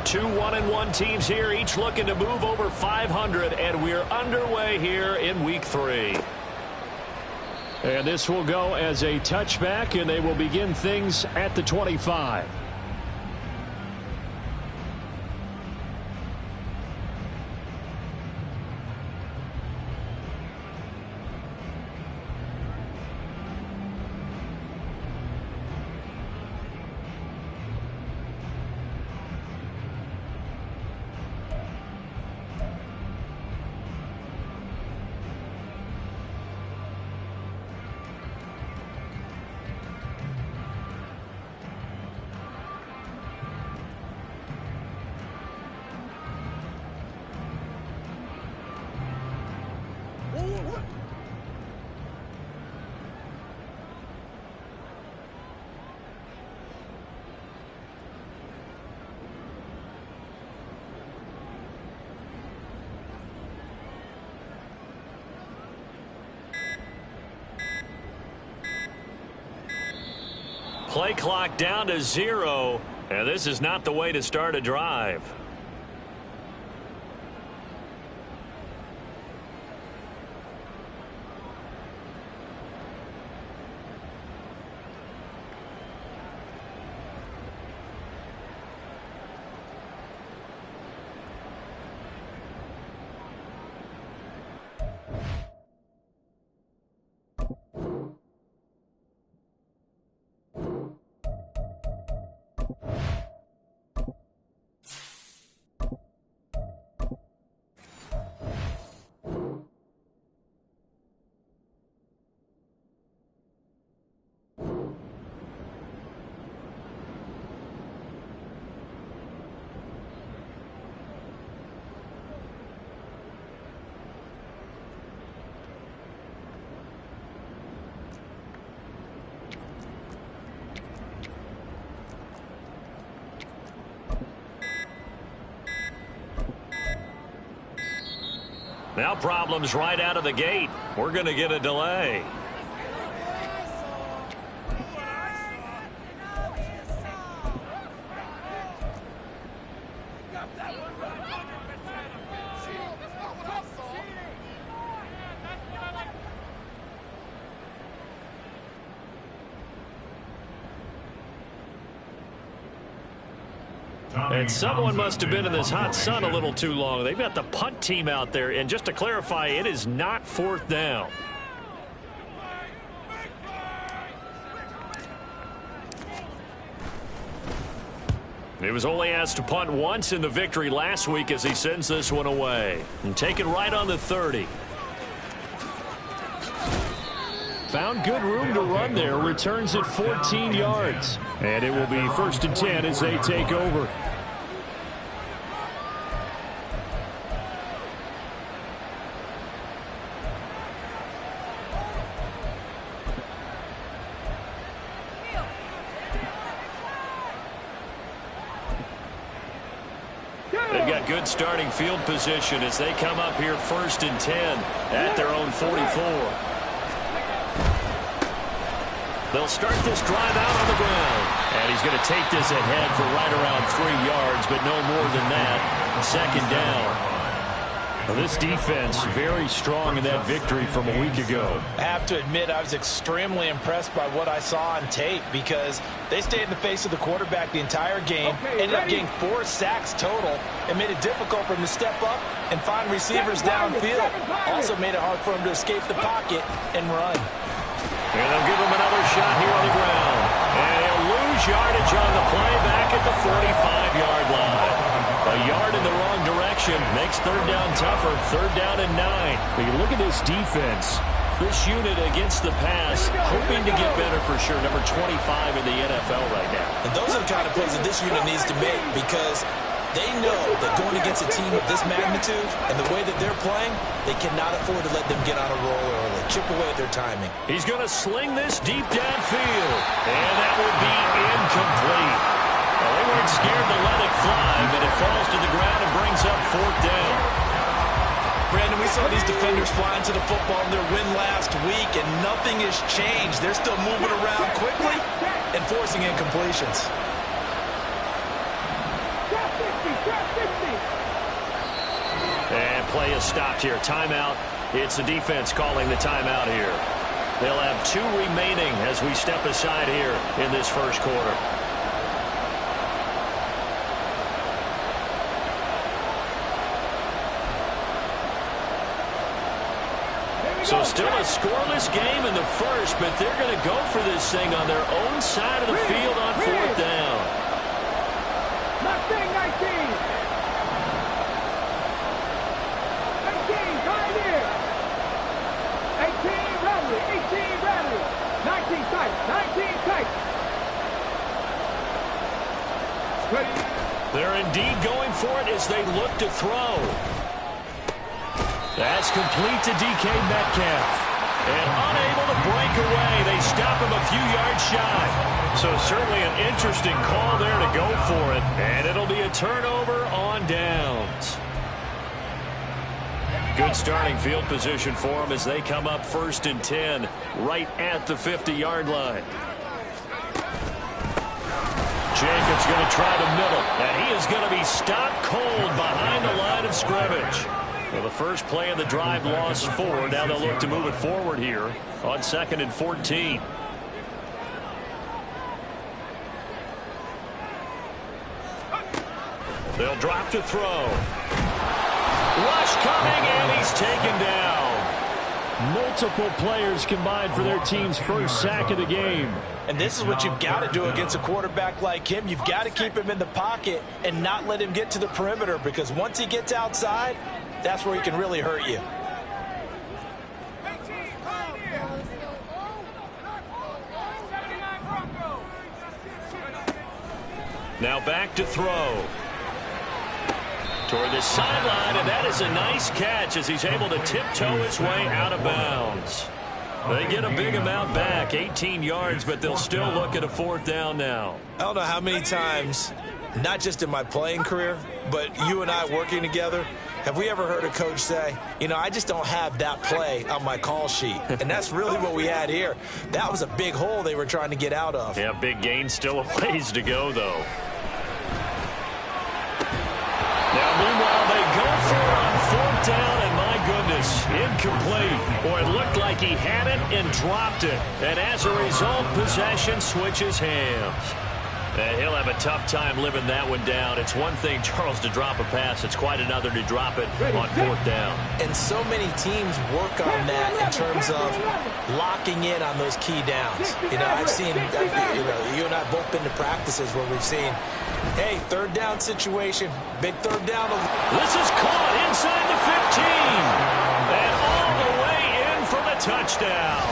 Two 1-1 teams here, each looking to move over 500, and we're underway here in week 3. And this will go as a touchback, and they will begin things at the 25. Play clock down to 0, and this is not the way to start a drive. Now problems right out of the gate. We're going to get a delay. And someone must have been in this hot sun a little too long. They've got the punt team out there. And just to clarify, it is not 4th down. He was only asked to punt once in the victory last week as he sends this one away. And take it right on the 30. Found good room to run there. Returns at 14 yards. And it will be 1st and 10 as they take over. They've got good starting field position as they come up here 1st and 10 at their own 44. They'll start this drive out on the ground. And he's going to take this ahead for right around 3 yards, but no more than that. 2nd down. Well, this defense very strong in that victory from a week ago. I have to admit I was extremely impressed by what I saw on tape because they stayed in the face of the quarterback the entire game, ended up getting 4 sacks total, and made it difficult for him to step up and find receivers downfield. Also made it hard for him to escape the pocket and run. And they'll give him another shot here on the ground. And he'll lose yardage on the play back at the 45-yard line. A yard in the wrong direction makes 3rd down tougher. 3rd down and 9. But you look at this defense. This unit against the pass, hoping to get better for sure. Number 25 in the NFL right now. And those are the kind of plays that this unit needs to make because they know that going against a team of this magnitude and the way that they're playing, they cannot afford to let them get on a roll early. Chip away at their timing. He's going to sling this deep downfield. And that will be incomplete. Well, they weren't scared to let it fly, but it falls to the ground and brings up 4th down. Brandon, we saw these defenders flying to the football in their win last week, and nothing has changed. They're still moving around quickly and forcing incompletions. And play is stopped here. Timeout. It's the defense calling the timeout here. They'll have 2 remaining as we step aside here in this first quarter. So still a scoreless game in the first, but they're going to go for this thing on their own side of the field on 4th down. 19, right here. 18, ready. 18, ready. 19 tight. 19 tight. Ready. They're indeed going for it as they look to throw. That's complete to DK Metcalf. And unable to break away. They stop him a few yards shy. So certainly an interesting call there to go for it. And it'll be a turnover on downs. Good starting field position for them as they come up 1st and 10 right at the 50-yard line. Jacobs going to try the middle. And he is going to be stopped cold behind the line of scrimmage. Well, the first play of the drive lost 4. Now they'll look to move it forward here on 2nd and 14. They'll drop to throw. Rush coming, and he's taken down. Multiple players combined for their team's first sack of the game. And this is what you've got to do against a quarterback like him. You've got to keep him in the pocket and not let him get to the perimeter, because once he gets outside, that's where he can really hurt you. Now back to throw. Toward the sideline, and that is a nice catch as he's able to tiptoe his way out of bounds. They get a big amount back, 18 yards, but they'll still look at a 4th down now. I don't know how many times, not just in my playing career, but you and I working together, have we ever heard a coach say, you know, I just don't have that play on my call sheet? And that's really what we had here. That was a big hole they were trying to get out of. Yeah, big gain, still a ways to go, though. Now, meanwhile, they go for it on 4th down, and my goodness, incomplete. Or it looked like he had it and dropped it. And as a result, possession switches hands. And he'll have a tough time living that one down. It's one thing, Charles, to drop a pass. It's quite another to drop it on 4th down. And so many teams work on that in terms of locking in on those key downs. You know, I've seen, you and I both been to practices where we've seen, hey, 3rd down situation, big 3rd down. This is caught inside the 15. And all the way in for the touchdown.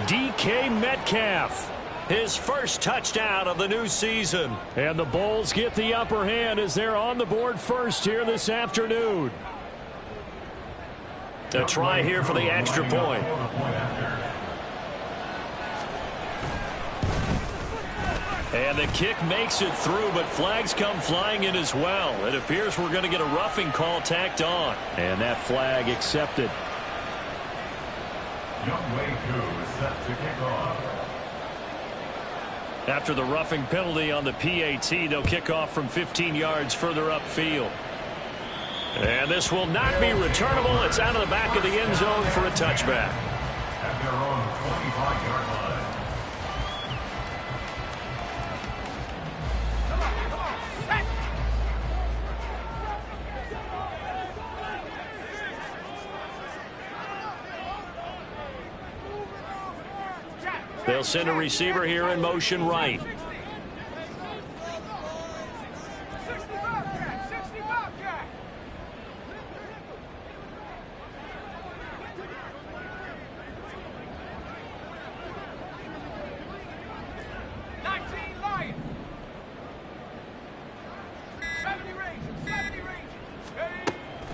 DK Metcalf. His first touchdown of the new season. And the Bulls get the upper hand as they're on the board first here this afternoon. A try here for the extra point. And the kick makes it through, but flags come flying in as well. It appears we're going to get a roughing call tacked on. And that flag accepted. Set to kick off. After the roughing penalty on the PAT, they'll kick off from 15 yards further upfield. And this will not be returnable. It's out of the back of the end zone for a touchback. At their own 25-yard line. They'll send a receiver here in motion right.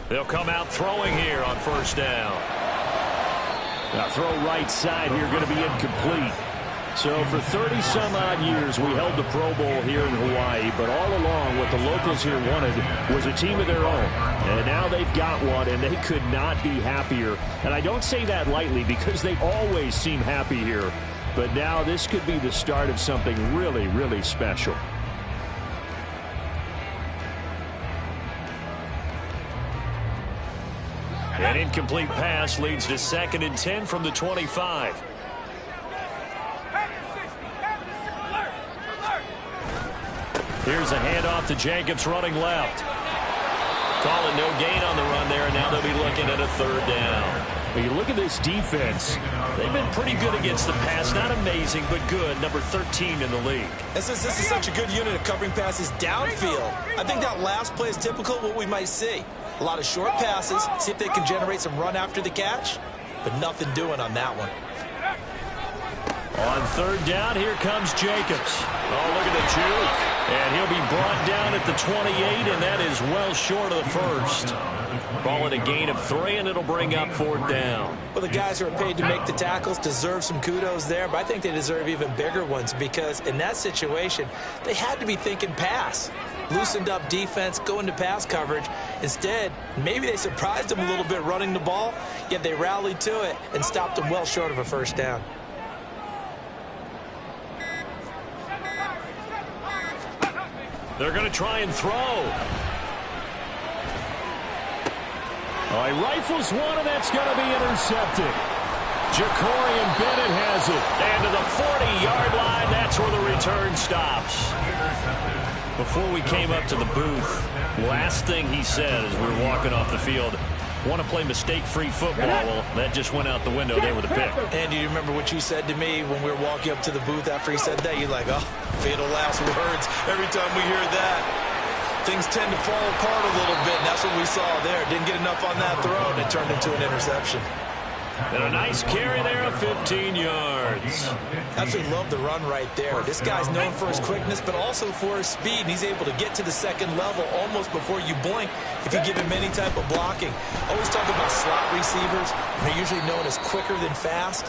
They'll come out throwing here on 1st down. Now throw right side here, going to be incomplete. So for 30-some-odd years, we held the Pro Bowl here in Hawaii, but all along what the locals here wanted was a team of their own. And now they've got one, and they could not be happier. And I don't say that lightly because they always seem happy here. But now this could be the start of something really, really special. An incomplete pass leads to 2nd and 10 from the 25. Here's a handoff to Jacobs running left. Calling no gain on the run there, and now they'll be looking at a 3rd down. When you look at this defense, they've been pretty good against the pass. Not amazing, but good. Number 13 in the league. And since this is such a good unit of covering passes downfield, I think that last play is typical of what we might see. A lot of short passes, see if they can generate some run after the catch, but nothing doing on that one. On 3rd down, here comes Jacobs. Oh, look at the juke. And he'll be brought down at the 28, and that is well short of the 1st. Ball at a gain of 3, and it'll bring up 4th down. Well, the guys who are paid to make the tackles deserve some kudos there, but I think they deserve even bigger ones because in that situation, they had to be thinking pass. Loosened up defense, going to pass coverage. Instead, maybe they surprised them a little bit running the ball, yet they rallied to it and stopped them well short of a 1st down. They're going to try and throw. Oh, he rifles one, and that's going to be intercepted. Jacorian Bennett has it. And to the 40-yard line, that's where the return stops. Before we came up to the booth, last thing he said as we were walking off the field, want to play mistake-free football. Well, that just went out the window there with a pick. And do you remember what you said to me when we were walking up to the booth after he said that? You're like, oh, fatal last words. Every time we hear that, things tend to fall apart a little bit, and that's what we saw there. Didn't get enough on that throw, and it turned into an interception. And a nice carry there of 15 yards. Absolutely love the run right there. This guy's known for his quickness, but also for his speed. And he's able to get to the 2nd level almost before you blink if you give him any type of blocking. Always talk about slot receivers. They're usually known as quicker than fast.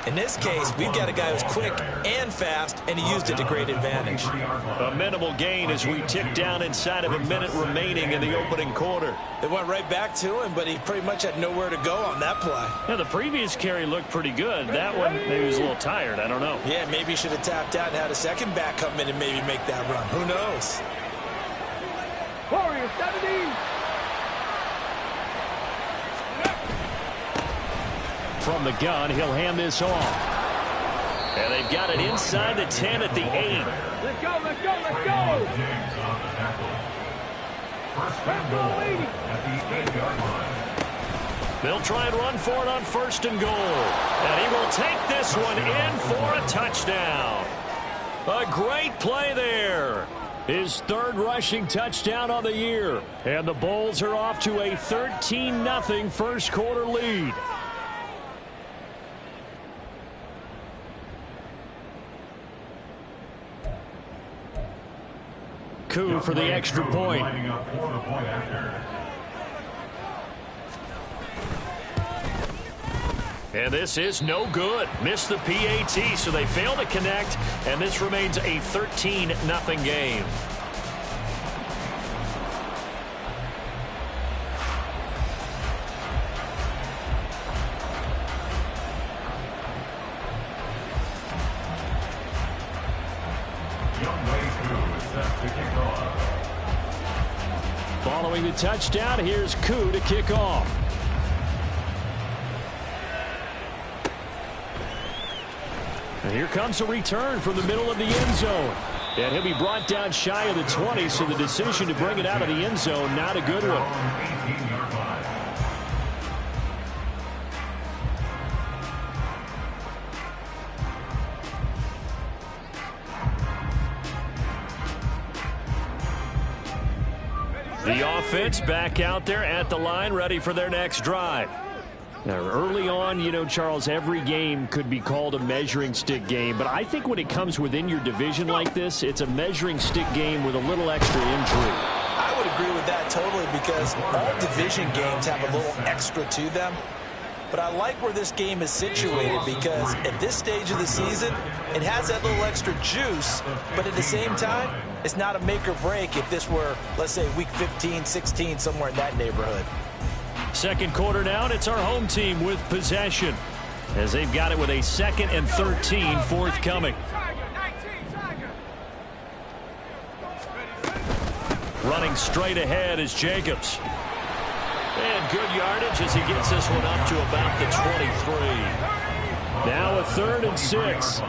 In this case, we've got a guy who's quick and fast, and he used it to great advantage. A minimal gain as we tick down inside of a minute remaining in the opening quarter. It went right back to him, but he pretty much had nowhere to go on that play. Yeah, the previous carry looked pretty good. That one, maybe he was a little tired. I don't know. Yeah, maybe he should have tapped out and had a second back come in and maybe make that run. Who knows? Warriors 70. From the gun, he'll hand this off. And they've got it inside the 10 at the 8. Let's go, let's go, let's go. Let's go, They'll try and run for it on 1st and goal. And he will take this one in for a touchdown. A great play there. His 3rd rushing touchdown on the year. And the Bulls are off to a 13-0 first quarter lead. Coup for the extra point. And this is no good. Missed the PAT, so they fail to connect, and this remains a 13-0 game. Following the touchdown, here's Koo to kick off. And here comes a return from the middle of the end zone. And he'll be brought down shy of the 20, so the decision to bring it out of the end zone, not a good one. The offense back out there at the line, ready for their next drive. Now, early on, you know, Charles, every game could be called a measuring stick game, but I think when it comes within your division like this, it's a measuring stick game with a little extra intrigue. I would agree with that totally because all division games have a little extra to them. but I like where this game is situated because at this stage of the season, it has that little extra juice, but at the same time, it's not a make or break if this were, let's say, week 15, 16, somewhere in that neighborhood. Second quarter now, and it's our home team with possession as they've got it with a 2nd and 13 forthcoming. Running straight ahead is Jacobs. And good yardage as he gets this one up to about the 23. Now a 3rd and 6.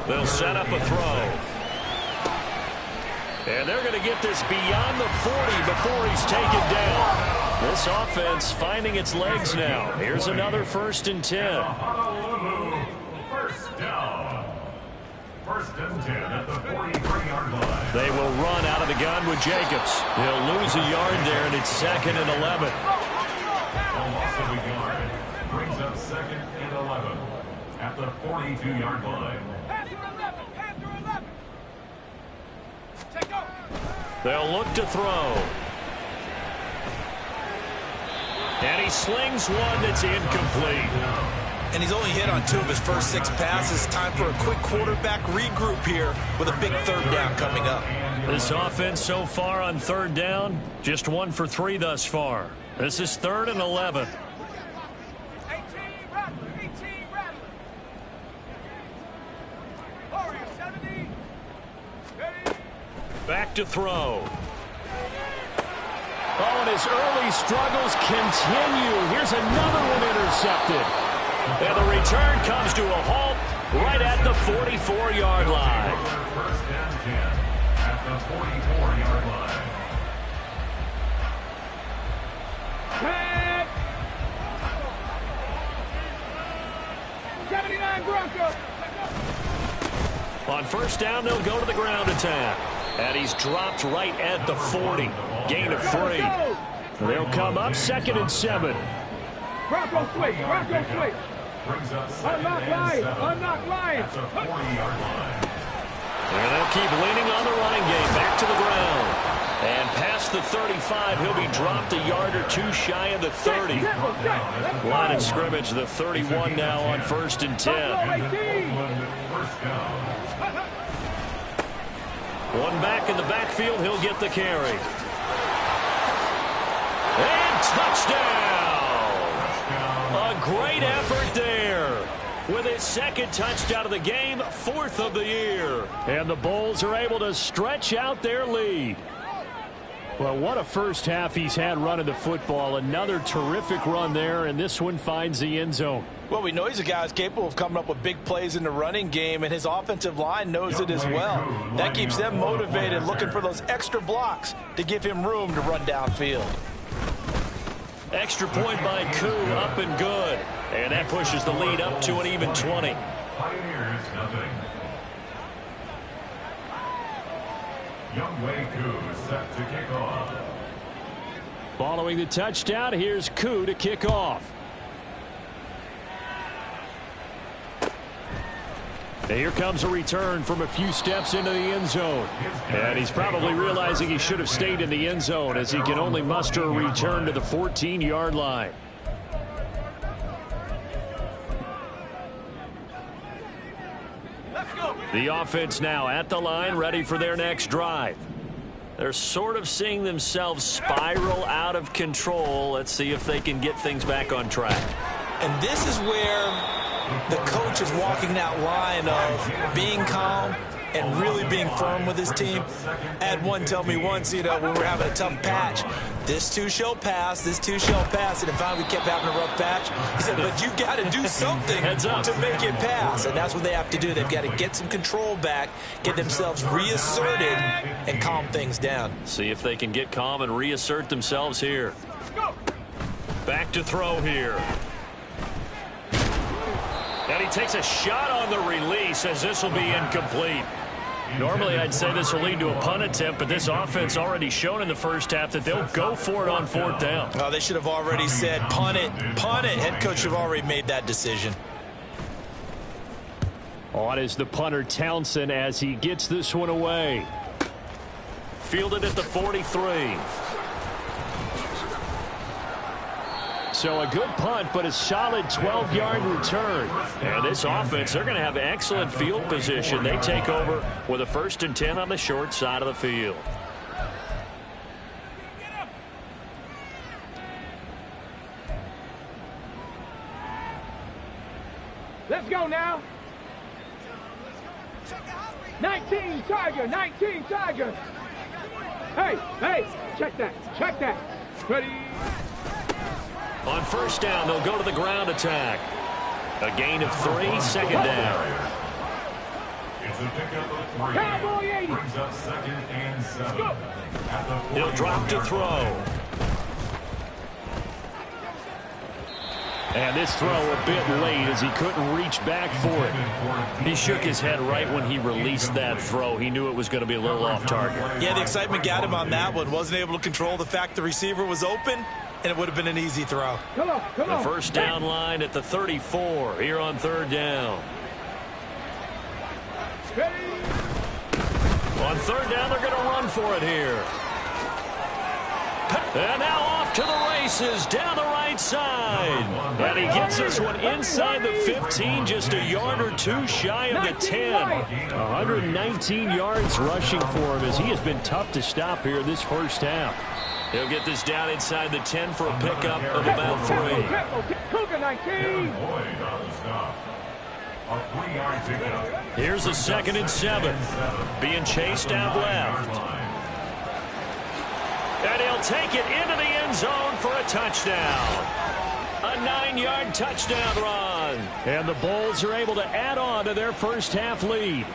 They'll set up a throw. And they're going to get this beyond the 40 before he's taken down. This offense finding its legs now. Here's another 1st and 10. First down. 1st and 10 at the 43-yard line. They will run out of the gun with Jacobs. He'll lose a yard there, and it's 2nd and 11. A loss of a yard brings up 2nd and 11 at the 42-yard line. They'll look to throw. And he slings one that's incomplete. And he's only hit on 2 of his first 6 passes. Time for a quick quarterback regroup here with a big 3rd down coming up. This offense so far on 3rd down, just 1 for 3 thus far. This is 3rd and 11. Back to throw. Oh, and his early struggles continue. Here's another one intercepted. And the return comes to a halt right at the 44-yard line. 1st and 10 at the 44-yard line. Tag! 79 Broncos. On 1st down, they'll go to the ground attack. And he's dropped right at the 40. Gain of 3. They'll come up 2nd and 7. Broncos switch. Broncos switch. Brings up 2nd Unlock and Lions. 7 Unlock Lions. at the 40-yard line. And they'll keep leaning on the running game. Back to the ground. And past the 35, he'll be dropped a yard or 2 shy of the 30. Line of scrimmage, the 31 now on 1st and 10. First down. One back in the backfield, he'll get the carry. And touchdown! A great effort there. With his 2nd touchdown of the game, 4th of the year. And the Bulls are able to stretch out their lead. Well, what a first half he's had running the football. Another terrific run there, and this one finds the end zone. Well, we know he's a guy who's capable of coming up with big plays in the running game, and his offensive line knows it as well. That keeps them motivated, looking for those extra blocks to give him room to run downfield. Extra point by Koo, up and good. And that pushes the lead up to an even 20. Pioneers, nothing. Youngway Koo set to kick off. Following the touchdown, here's Koo to kick off. And here comes a return from a few steps into the end zone. And he's probably realizing he should have stayed in the end zone as he can only muster a return to the 14-yard line. The offense now at the line, ready for their next drive. They're sort of seeing themselves spiral out of control. Let's see if they can get things back on track. And this is where the coach is walking that line of being calm and really being firm with his team. I had one tell me once, when we were having a tough patch, this too shall pass, this too shall pass. And finally we kept having a rough patch. He said, but you got to do something to make it pass. And that's what they have to do. They've got to get some control back, get themselves reasserted, and calm things down. See if they can get calm and reassert themselves here. Back to throw here. And he takes a shot on the release as this will be incomplete. Normally, I'd say this will lead to a punt attempt, but this offense already shown in the first half that they'll go for it on 4th down. Oh, they should have already said, punt it, punt it. Head coach should have already made that decision. On is the punter Townsend as he gets this one away. Fielded at the 43. So a good punt, but a solid 12-yard return. And this offense, they're going to have excellent field position. They take over with a 1st and 10 on the short side of the field. Let's go now. 19 Tiger, 19 Tiger. Hey, hey, check that, check that. Ready. On 1st down, they'll go to the ground attack. A gain of 3, 2nd down. It's a pickup of 3. Cowboy 80. Brings up 2nd and 7. He'll drop to throw. And this throw a bit late as he couldn't reach back for it. He shook his head right when he released that throw. He knew it was going to be a little off target. Yeah, the excitement got him on that one. Wasn't able to control the fact the receiver was open, and it would have been an easy throw. Come on, come The on. 1st down line at the 34 here on 3rd down. Ready. On 3rd down, they're going to run for it here. And now off to the races down the right side. And he gets this one inside the 15, just a yard or 2 shy of the 10. 119 yards rushing for him as he has been tough to stop here this 1st half. He'll get this down inside the 10 for a pickup of about 3. Cougar 19. Here's a 2nd and 7. Being chased out left. And he'll take it into the end zone for a touchdown. A 9-yard touchdown run. And the Bulls are able to add on to their 1st half lead.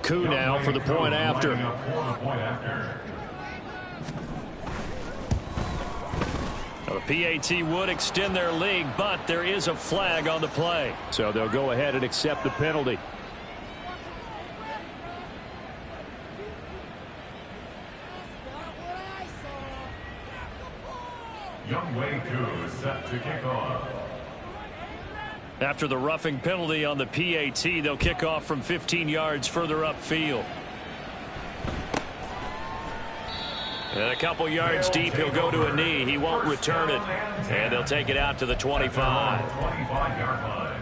Coup now for the point after. The PAT would extend their lead, but there is a flag on the play. So they'll go ahead and accept the penalty. Young Wei Koo is set to kick off. After the roughing penalty on the PAT, they'll kick off from 15 yards further upfield. And a couple yards deep, he'll go to a knee. He won't return it. And they'll take it out to the 25. 25-yard line.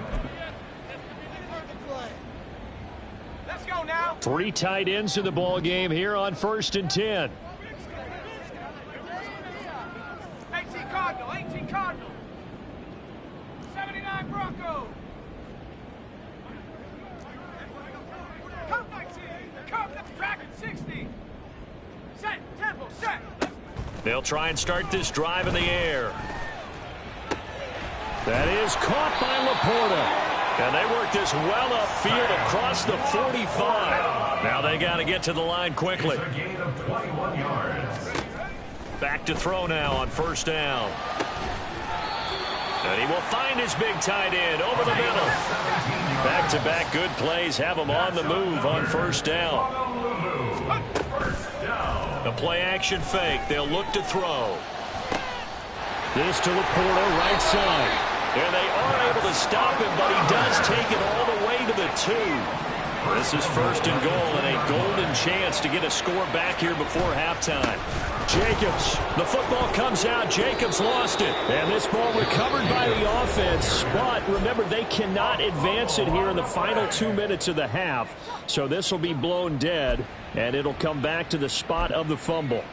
Let's go now. 3 tight ends in the ball game here on 1st and 10. 18 Cardinal, 18 Cardinal. 79 Bronco. Come 19. Come Dragon 60. Set, tempo, set. They'll try and start this drive in the air. That is caught by Laporta. And they work this well upfield across the 45. Now they got to get to the line quickly. It's a gain of 21 yards. Back to throw now on 1st down. And he will find his big tight end over the middle. Back-to-back good plays have him on the move on 1st down. The play-action fake. They'll look to throw. This to Laporta, right side. And they are able to stop him, but he does take it all the way to the 2. This is 1st and goal and a golden chance to get a score back here before halftime. Jacobs, the football comes out. Jacobs lost it. And this ball recovered by the offense. But remember, they cannot advance it here in the final 2 minutes of the half. So this will be blown dead, and it'll come back to the spot of the fumble.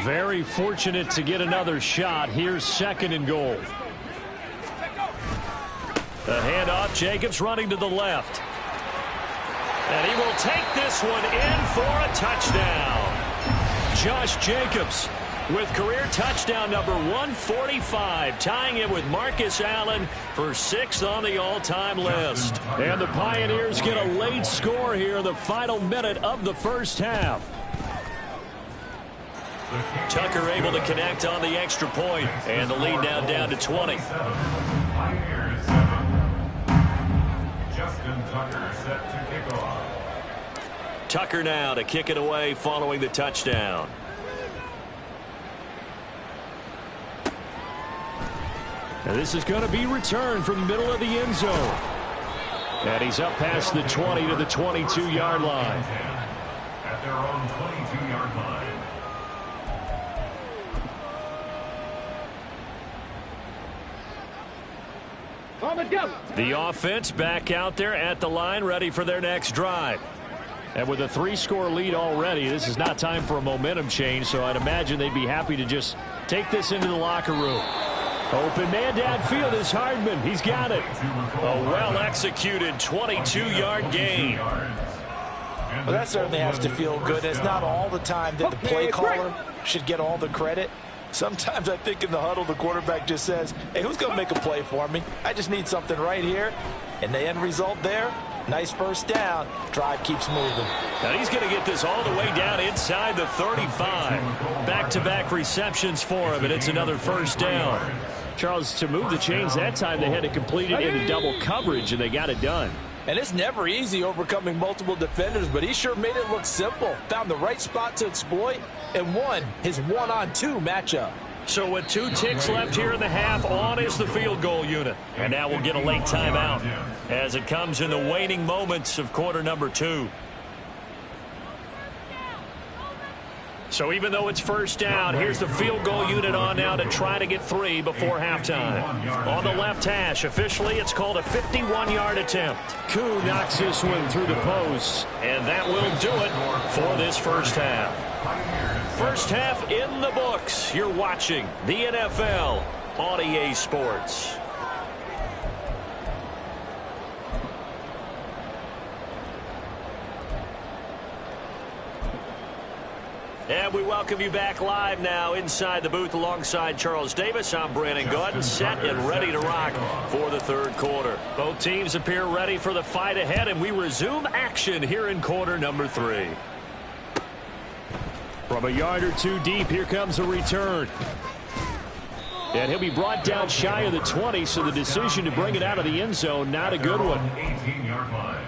Very fortunate to get another shot. Here's 2nd and goal. The handoff, Jacobs running to the left. And he will take this one in for a touchdown. Josh Jacobs with career touchdown number 145, tying it with Marcus Allen for 6th on the all-time list. And the Pioneers get a late score here in the final minute of the 1st half. Tucker able to connect on the extra point, and the lead now down to 20. Pioneers 7. Justin Tucker set to kick off. Tucker now to kick it away following the touchdown. And this is going to be returned from the middle of the end zone. And he's up past the 20 to the 22-yard line. their own 22-yard line. On the double. The offense back out there at the line, ready for their next drive. And with a 3-score lead already, this is not time for a momentum change, so I'd imagine they'd be happy to just take this into the locker room. Open man downfield is Hardman. He's got it. A well-executed 22-yard gain. Well, that certainly has to feel good. It's not all the time that the play caller should get all the credit. Sometimes I think in the huddle, the quarterback just says, hey, who's going to make a play for me? I just need something right here. And the end result there, nice first down. Drive keeps moving. Now he's going to get this all the way down inside the 35. Back-to-back receptions for him, and it's another first down. Charles, to move the chains that time, they had to complete it into double coverage, and they got it done. And it's never easy overcoming multiple defenders, but he sure made it look simple. Found the right spot to exploit and won his one-on-two matchup. So with 2 ticks left here in the half, on is the field goal unit. And now we'll get a late timeout as it comes in the waning moments of quarter number 2. So even though it's first down, here's the field goal unit on now to try to get 3 before halftime. On the left hash, officially it's called a 51-yard attempt. Koo knocks this one through the post, and that will do it for this first half. First half in the books. You're watching the NFL on EA Sports. And we welcome you back live now inside the booth alongside Charles Davis. I'm Brandon Gaudin, set and ready to rock for the third quarter. Both teams appear ready for the fight ahead, and we resume action here in quarter number 3. From a yard or 2 deep, here comes a return. And he'll be brought down shy of the 20, so the decision to bring it out of the end zone, not a good one. 18-yard line.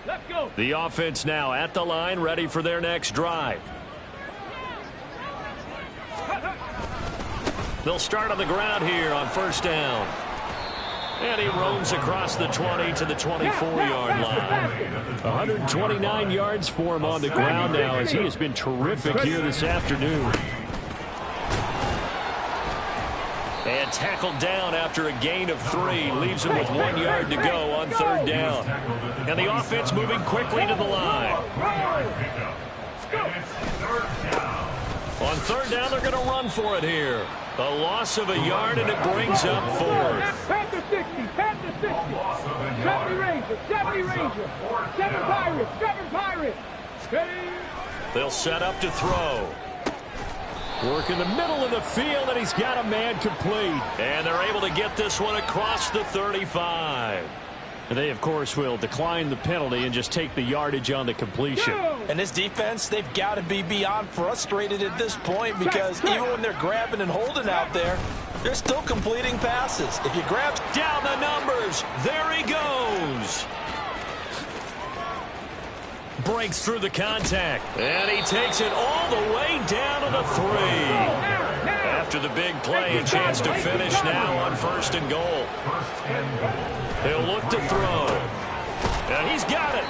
Let's go. The offense now at the line, ready for their next drive. They'll start on the ground here on first down. And he roams across the 20 to the 24-yard line. 129 yards for him on the ground now, as he has been terrific here this afternoon. And tackled down after a gain of 3. Leaves him with 1 yard to go on third down. And the offense moving quickly to the line. On third down, they're going to run for it here. A loss of a yard, and it brings up 4th. Panther 60, Panther 60. 70 Rangers, 70 Rangers. 7 Pirates, 7 Pirates. They'll set up to throw. Work in the middle of the field, and he's got a man complete. And they're able to get this one across the 35. And they, of course, will decline the penalty and just take the yardage on the completion. And this defense, they've got to be beyond frustrated at this point, because even when they're grabbing and holding out there, they're still completing passes. If you grab down the numbers, there he goes. Breaks through the contact, and he takes it all the way down to the 3. After the big play, a chance to finish now on 1st and goal. He'll look to throw, and he's got it.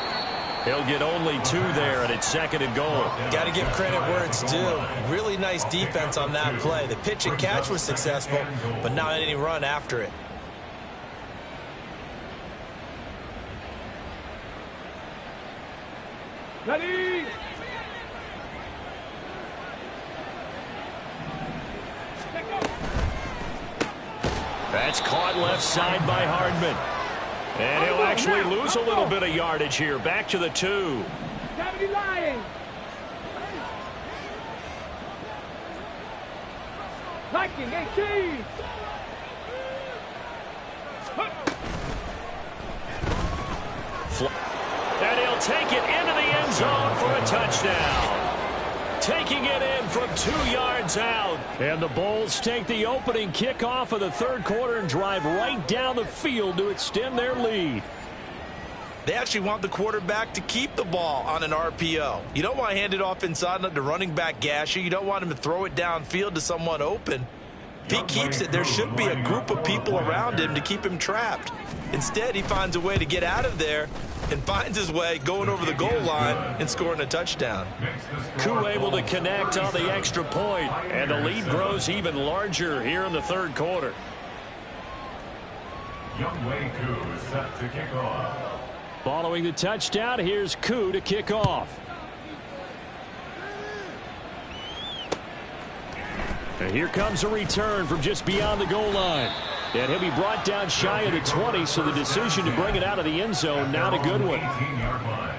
He'll get only 2 there, and it's 2nd and goal. Got to give credit where it's due. Really nice defense on that play. The pitch and catch was successful, but not any run after it. Ready. That's caught left side by Hardman. And he'll actually lose a little bit of yardage here. Back to the 2. 70 Lions. Viking 18. And he'll take it into the end zone for a touchdown. Taking it in from 2 yards out. And the Bulls take the opening kickoff of the third quarter and drive right down the field to extend their lead. They actually want the quarterback to keep the ball on an RPO. You don't want to hand it off inside and let the running back gash you. You don't want him to throw it downfield to someone open. If he keeps it, there should be a group of people around him to keep him trapped. Instead, he finds a way to get out of there and finds his way going over the goal line and scoring a touchdown. Koo able to connect on the extra point, and the lead grows even larger here in the third quarter. Youngway Koo is set to kick off. Following the touchdown, here's Koo to kick off. And here comes a return from just beyond the goal line. And he'll be brought down shy of the 20, so the decision to bring it out of the end zone, not a good one. 18-yard line.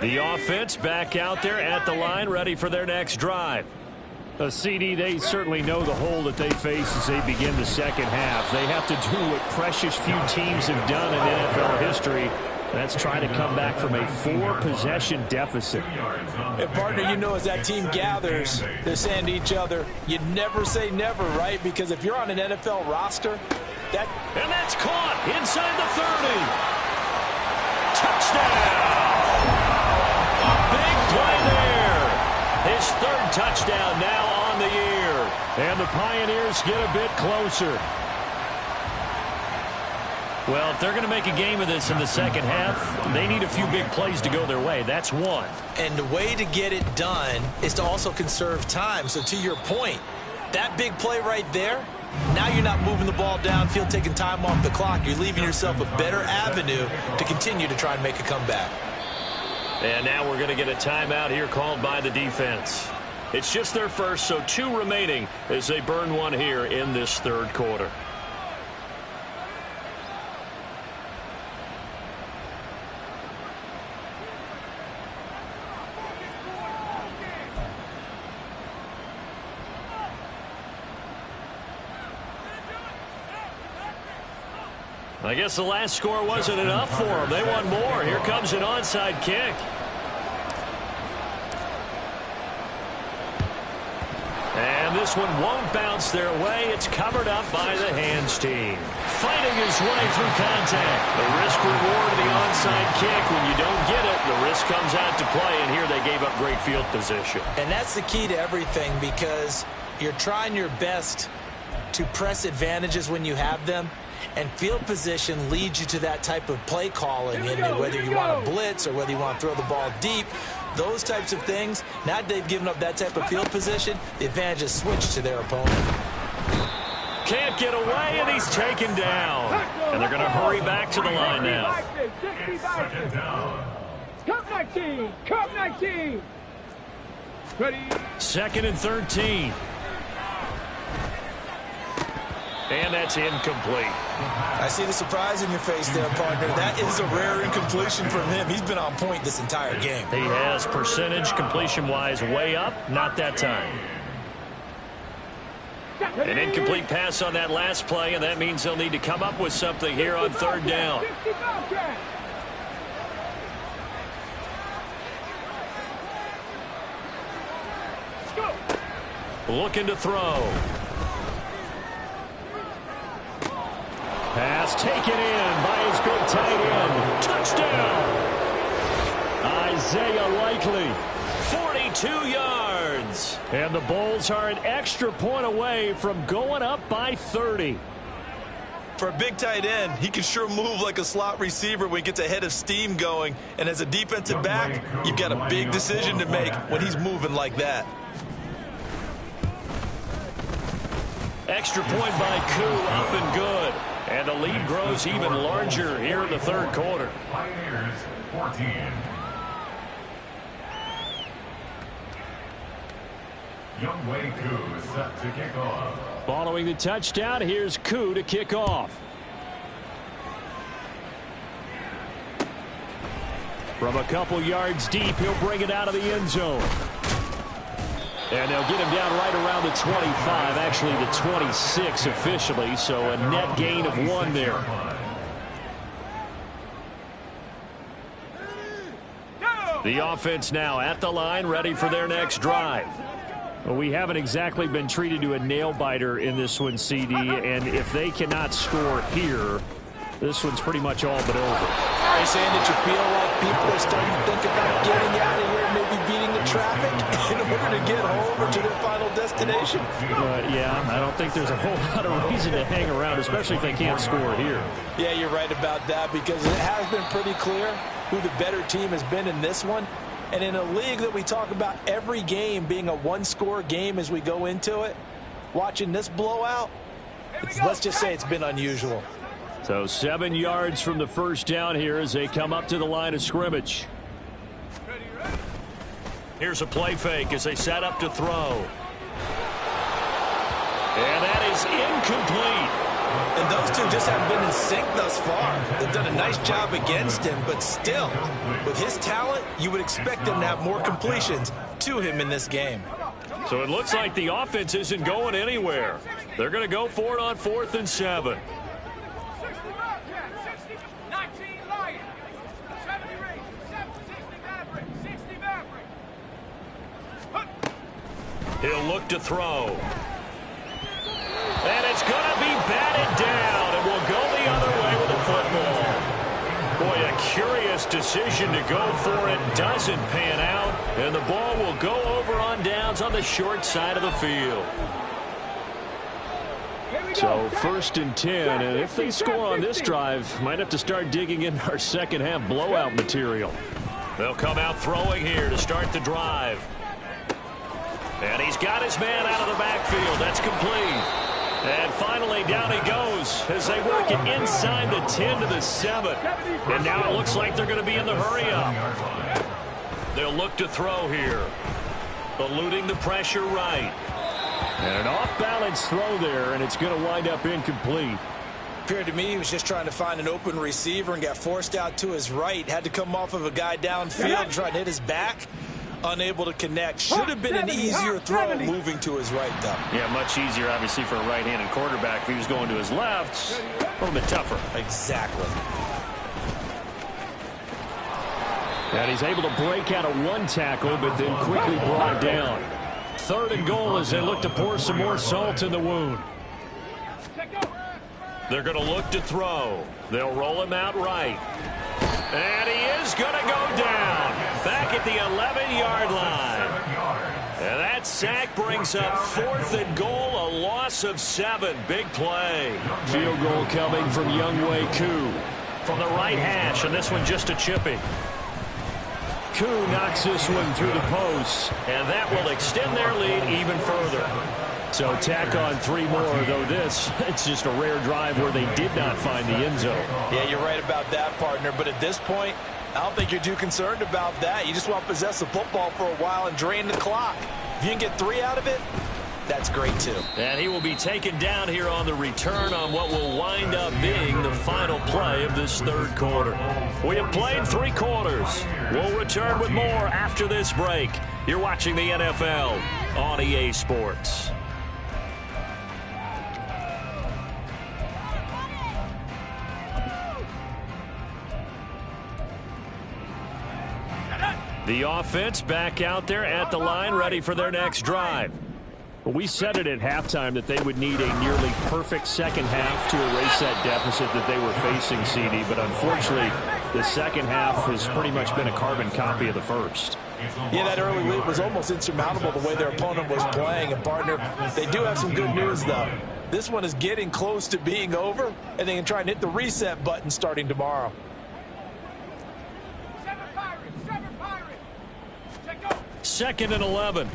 The offense back out there at the line, ready for their next drive. CD, they certainly know the hole that they face as they begin the second half. They have to do what precious few teams have done in NFL history. That's trying to come back from a 4-possession deficit. And partner, you know, as that team gathers, they're saying to each other, you never say never, right? Because if you're on an NFL roster, And that's caught inside the 30. Touchdown! Big play there. His third touchdown now on the year. And the Pioneers get a bit closer. Well, if they're going to make a game of this in the second half, they need a few big plays to go their way. That's one. And the way to get it done is to also conserve time. So to your point, that big play right there, now you're not moving the ball downfield, taking time off the clock. You're leaving yourself a better avenue to continue to try and make a comeback. And now we're going to get a timeout here called by the defense. It's just their first, so 2 remaining as they burn one here in this third quarter. I guess the last score wasn't enough for them. They want more. Here comes an onside kick. And this one won't bounce their way. It's covered up by the hands team. Fighting his way through contact. The risk-reward of the onside kick. When you don't get it, the risk comes out to play. And here they gave up great field position. And that's the key to everything, because you're trying your best to press advantages when you have them. And field position leads you to that type of play calling, whether you want to blitz or whether you want to throw the ball deep, those types of things. Now that they've given up that type of field position, the advantage is switched to their opponent. Can't get away, and he's taken down. And they're going to hurry back to the line now. It's second down. Cup 19, Cup 19. Ready. 2nd and 13. And that's incomplete. I see the surprise in your face there, partner. That is a rare incompletion from him. He's been on point this entire game. He has percentage completion-wise way up, not that time. An incomplete pass on that last play, and that means they'll need to come up with something here on 3rd down. Looking to throw. Pass taken in by his big tight end. Touchdown! Isaiah Likely, 42 yards. And the Bulls are an extra point away from going up by 30. For a big tight end, he can sure move like a slot receiver when he gets a head of steam going. And as a defensive back, you've got a big decision to make when he's moving like that. Extra point by Koo, up and good. And the lead grows even larger here in the third quarter. Pioneers 14. Youngway Koo is set to kick off. Following the touchdown, here's Koo to kick off. From a couple yards deep, he'll bring it out of the end zone. And they'll get him down right around the 25, actually the 26 officially, so a net gain of 1 there. The offense now at the line, ready for their next drive. Well, we haven't exactly been treated to a nail-biter in this one, CD, and if they cannot score here, this one's pretty much all but over. Are you saying that you feel like people are starting to think about getting out of here, maybe beating the traffic in order to get home or to their final destination? Yeah, I don't think there's a whole lot of reason to hang around, especially if they can't score here. Yeah, you're right about that, because it has been pretty clear who the better team has been in this one. And in a league that we talk about every game being a one-score game as we go into it, watching this blowout, let's just say it's been unusual. So 7 yards from the first down here as they come up to the line of scrimmage. Here's a play fake as they set up to throw. And that is incomplete. And those two just haven't been in sync thus far. They've done a nice job against him, but still, with his talent, you would expect him to have more completions to him in this game. So it looks like the offense isn't going anywhere. They're going to go for it on 4th and 7. He'll look to throw. And it's going to be batted down, and we'll go the other way with the football. Boy, a curious decision to go for it. Doesn't pan out, and the ball will go over on downs on the short side of the field. So 1st and 10, and if they score on this drive, might have to start digging in our second half blowout material. They'll come out throwing here to start the drive. And he's got his man out of the backfield. That's complete. And finally, down he goes as they work it inside the 10 to the 7. And now it looks like they're going to be in the hurry-up. They'll look to throw here. Eluding the pressure right. And an off-balance throw there, and it's going to wind up incomplete. Appeared to me he was just trying to find an open receiver and got forced out to his right. Had to come off of a guy downfield and try to hit his back. Unable to connect. Should have been an easier throw moving to his right, though. Yeah, much easier, obviously, for a right-handed quarterback. If he was going to his left, a little bit tougher. Exactly. And he's able to break out of one tackle, but then quickly brought down. 3rd and goal as they look to pour some more salt in the wound. They're going to look to throw. They'll roll him out right. And he is going to go down back at the 11-yard line. And that sack brings up 4th and goal, a loss of 7. Big play. Field goal coming from Younghoe Koo from the right hash, and this one just a chipping. Koo knocks this one through the post, and that will extend their lead even further. So tack on 3 more, though it's just a rare drive where they did not find the end zone. Yeah, you're right about that, partner. But at this point, I don't think you're too concerned about that. You just want to possess the football for a while and drain the clock. If you can get 3 out of it, that's great, too. And he will be taken down here on the return on what will wind up being the final play of this 3rd quarter. We have played 3 quarters. We'll return with more after this break. You're watching the NFL on EA Sports. The offense back out there at the line, ready for their next drive. We said it at halftime that they would need a nearly perfect second half to erase that deficit that they were facing, CD. But unfortunately, the second half has pretty much been a carbon copy of the first. Yeah, that early lead was almost insurmountable the way their opponent was playing. And, partner, they do have some good news, though. This one is getting close to being over, and they can try and hit the reset button starting tomorrow. 2nd and 11.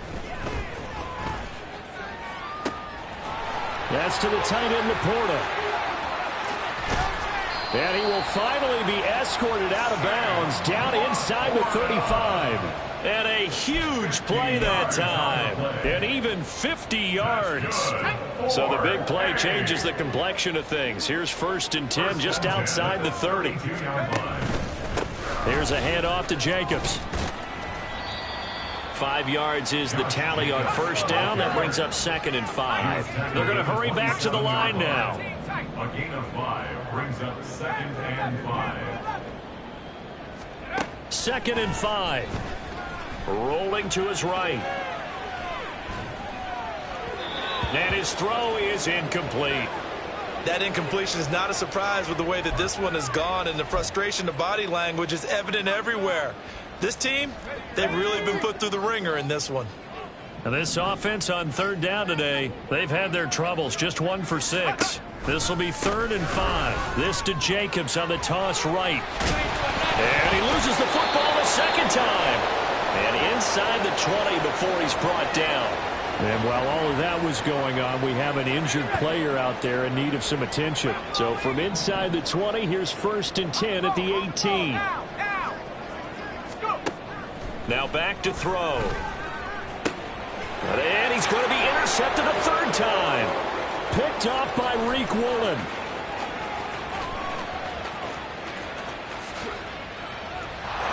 That's to the tight end, Laporta. And he will finally be escorted out of bounds down inside the 35. And a huge play that time. And even 50 yards. So the big play changes the complexion of things. Here's 1st and 10 just outside the 30. Here's a handoff to Jacobs. 5 yards is the tally on 1st down. That brings up 2nd and 5. They're going to hurry back to the line now. A gain of 5 brings up 2nd and 5. 2nd and 5. Rolling to his right. And his throw is incomplete. That incompletion is not a surprise with the way that this one has gone, and the frustration, the body language is evident everywhere. This team, they've really been put through the ringer in this one. And this offense on third down today, they've had their troubles, just 1 for 6. This will be 3rd and 5. This to Jacobs on the toss right. And he loses the football a second time. And inside the 20 before he's brought down. And while all of that was going on, we have an injured player out there in need of some attention. So from inside the 20, here's 1st and 10 at the 18. Now back to throw. And he's going to be intercepted a 3rd time. Picked off by Reek Woolen.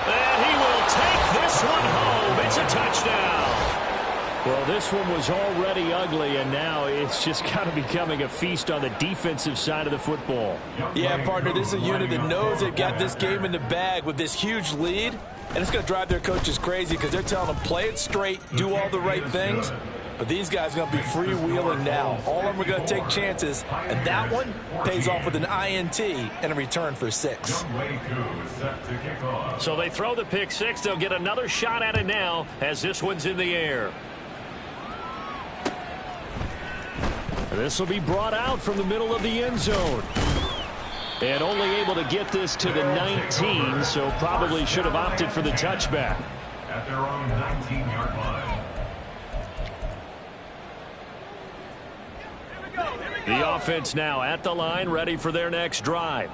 And he will take this one home. It's a touchdown. Well, this one was already ugly, and now it's just kind of becoming a feast on the defensive side of the football. Yeah, partner, this is a unit that knows they've got this game in the bag with this huge lead, and it's going to drive their coaches crazy because they're telling them play it straight, do all the right things. But these guys are going to be freewheeling now. All of them are going to take chances, and that one pays off with an INT and a return for 6. So they throw the pick 6. They'll get another shot at it now as this one's in the air. This will be brought out from the middle of the end zone. And only able to get this to the 19, so probably should have opted for the touchback. At their own 19-yard line. The offense now at the line, ready for their next drive.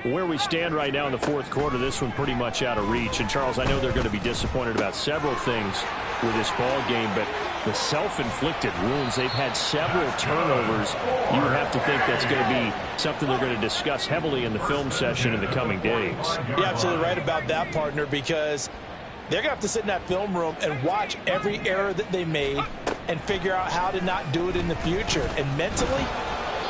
Where we stand right now in the 4th quarter, this one pretty much out of reach. And, Charles, I know they're going to be disappointed about several things with this ball game, but the self-inflicted wounds, they've had several turnovers. You have to think that's going to be something they're going to discuss heavily in the film session in the coming days. You're absolutely right about that, partner, because they're going to have to sit in that film room and watch every error that they made and figure out how to not do it in the future. And mentally,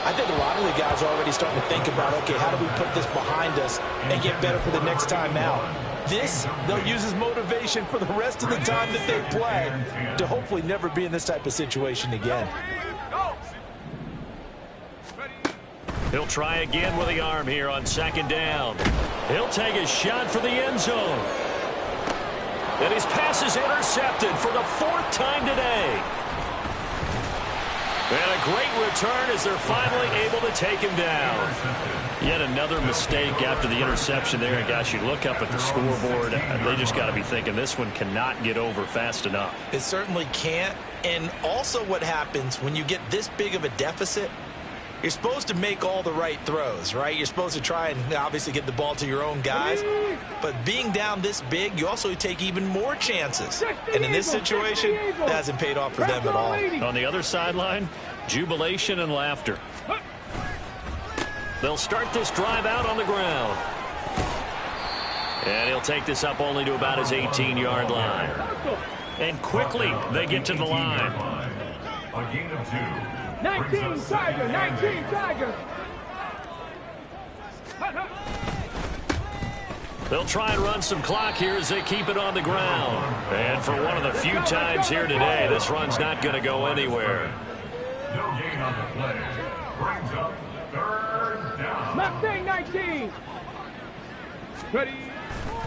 I think a lot of the guys are already starting to think about, okay, how do we put this behind us and get better for the next time out? This, they'll use as motivation for the rest of the time that they play to hopefully never be in this type of situation again. He'll try again with the arm here on 2nd down. He'll take a shot for the end zone. And his pass is intercepted for the 4th time today. And a great return as they're finally able to take him down. Yet another mistake after the interception there. And, gosh, you look up at the scoreboard, they just got to be thinking this one cannot get over fast enough. It certainly can't. And also what happens when you get this big of a deficit, you're supposed to make all the right throws, right? You're supposed to try and obviously get the ball to your own guys. But being down this big, you also take even more chances. And in this situation, that hasn't paid off for them at all. On the other sideline, jubilation and laughter. They'll start this drive out on the ground. And he'll take this up only to about his 18-yard line. And quickly, they get to the line. A gain of 2. 19 Tiger, 19 Tiger. They'll try and run some clock here as they keep it on the ground. And for one of the few times here today, this run's not going to go anywhere. No gain on the play. Brings up 3rd down. Mustang 19. Ready.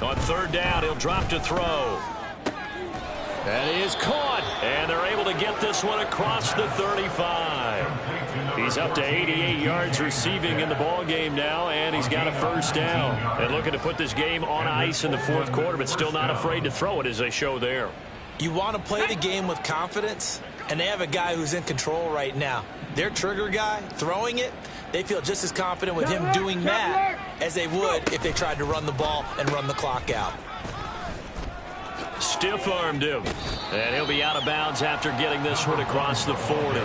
On 3rd down, he'll drop to throw. And he is caught, and they're able to get this one across the 35. He's up to 88 yards receiving in the ball game now, and he's got a 1st down. And looking to put this game on ice in the 4th quarter, but still not afraid to throw it as they show there. You want to play the game with confidence, and they have a guy who's in control right now. Their trigger guy, throwing it, they feel just as confident with him doing that as they would if they tried to run the ball and run the clock out. Stiff-armed him. And he'll be out of bounds after getting this one across the 40.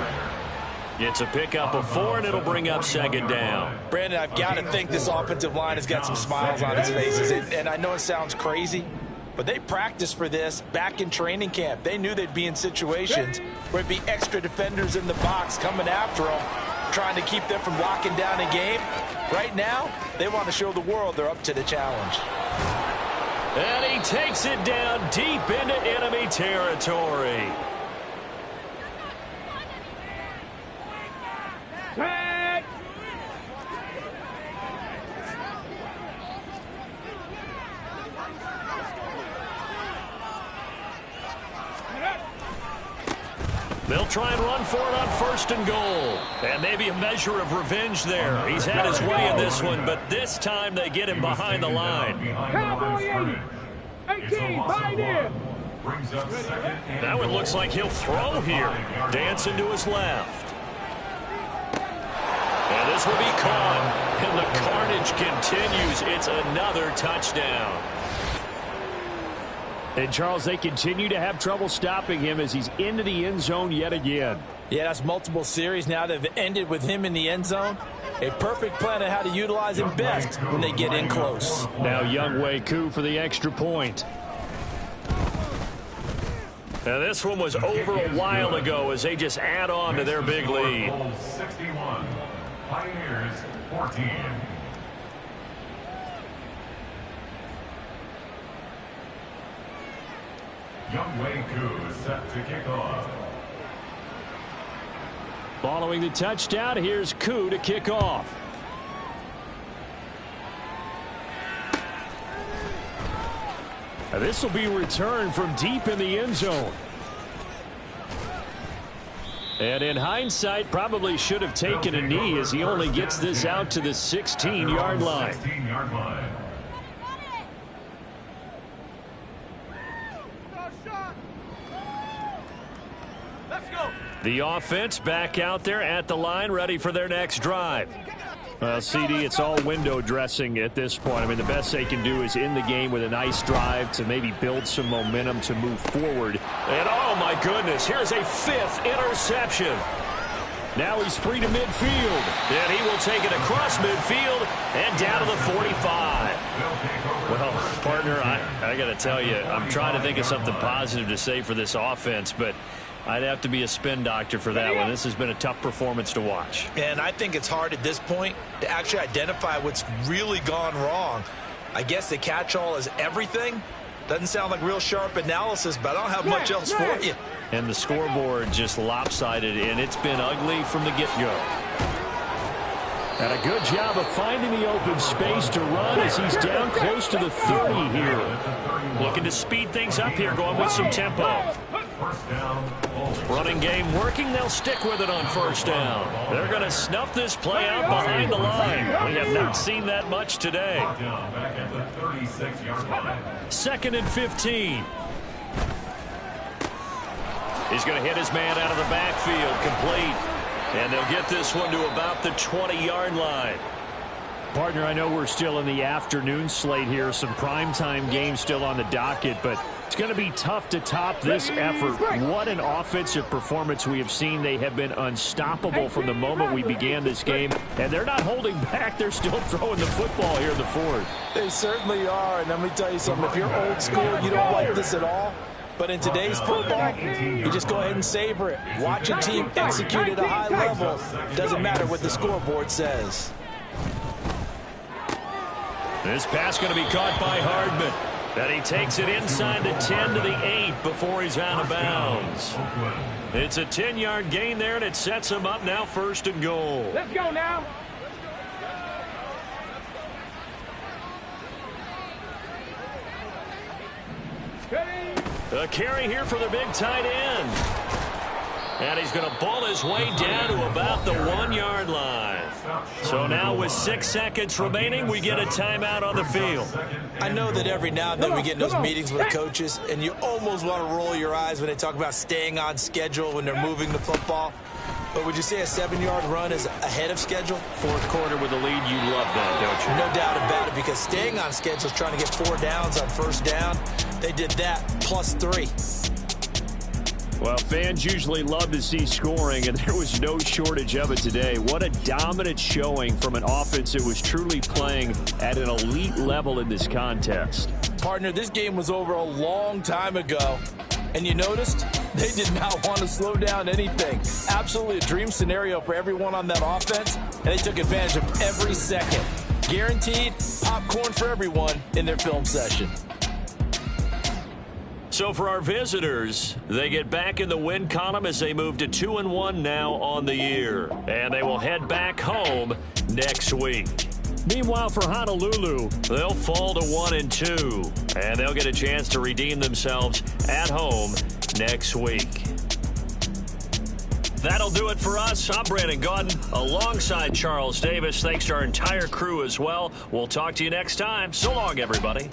It's a pickup of 4, and it'll bring up 2nd down. Brandon, I've got to think this offensive line has got some smiles on its faces. And I know it sounds crazy, but they practiced for this back in training camp. They knew they'd be in situations where it'd be extra defenders in the box coming after them, trying to keep them from locking down a game. Right now, they want to show the world they're up to the challenge. And he takes it down deep into enemy territory. They'll try and run for it on 1st and goal. And maybe a measure of revenge there. He's had his way in this one, but this time they get him behind the line. Cowboy 80. 18, bind in. That one looks like he'll throw here. Dancing to his left. And this will be caught. And the carnage continues. It's another touchdown. And, Charles, they continue to have trouble stopping him as he's into the end zone yet again. Yeah, that's multiple series now that have ended with him in the end zone. A perfect plan on how to utilize him best when they get in close. Now Younghoe Koo for the extra point. Now this one was over a while ago as they just add on to their big lead. 61. Pioneers 14. Younghoe Koo is set to kick off. Following the touchdown, here's Koo to kick off. Now this will be returned from deep in the end zone. And in hindsight, probably should have taken a knee as he only gets this out to the 16-yard line. 16-yard line. The offense back out there at the line, ready for their next drive. Well, CD, it's all window dressing at this point. I mean, the best they can do is in the game with a nice drive to maybe build some momentum to move forward. And oh my goodness, here's a 5th interception. Now he's free to midfield. And he will take it across midfield and down to the 45. Well, partner, I got to tell you, I'm trying to think of something positive to say for this offense, but I'd have to be a spin doctor for that one. This has been a tough performance to watch. And I think it's hard at this point to actually identify what's really gone wrong. I guess the catch-all is everything. Doesn't sound like real sharp analysis, but I don't have much else for you. And the scoreboard just lopsided, and it's been ugly from the get-go. And a good job of finding the open space to run as he's down close to the 30 here. Looking to speed things up here, going with some tempo. Running game working. They'll stick with it on 1st down. They're going to snuff this play out behind the line. We have not seen that much today. 2nd and 15. He's going to hit his man out of the backfield, complete. And they'll get this one to about the 20-yard line. Partner, I know we're still in the afternoon slate here. Some primetime games still on the docket, but it's going to be tough to top this effort. What an offensive performance we have seen. They have been unstoppable from the moment we began this game, and they're not holding back. They're still throwing the football here in the 4th. They certainly are, and let me tell you something. If you're old school, you don't like this at all. But in today's football, you just go ahead and savor it. Watch a team execute at a high level. Doesn't matter what the scoreboard says. This pass going to be caught by Hardman. And he takes it inside the 10 to the 8 before he's out of bounds. It's a 10-yard gain there, and it sets him up now 1st and goal. Let's go now. A carry here for the big tight end. And he's going to ball his way down to about the 1-yard line. So now with 6 seconds remaining, we get a timeout on the field. I know that every now and then we get in those meetings with coaches, and you almost want to roll your eyes when they talk about staying on schedule when they're moving the football. But would you say a 7-yard run is ahead of schedule? 4th quarter with a lead, you love that, don't you? No doubt about it, because staying on schedule is trying to get 4 downs on 1st down. They did that +3. Well, fans usually love to see scoring, and there was no shortage of it today. What a dominant showing from an offense that was truly playing at an elite level in this contest. Partner, this game was over a long time ago, and you noticed they did not want to slow down anything. Absolutely a dream scenario for everyone on that offense, and they took advantage of every second. Guaranteed popcorn for everyone in their film session. So for our visitors, they get back in the win column as they move to 2-1 now on the year. And they will head back home next week. Meanwhile, for Honolulu, they'll fall to 1-2. And they'll get a chance to redeem themselves at home next week. That'll do it for us. I'm Brandon Gaudin alongside Charles Davis. Thanks to our entire crew as well. We'll talk to you next time. So long, everybody.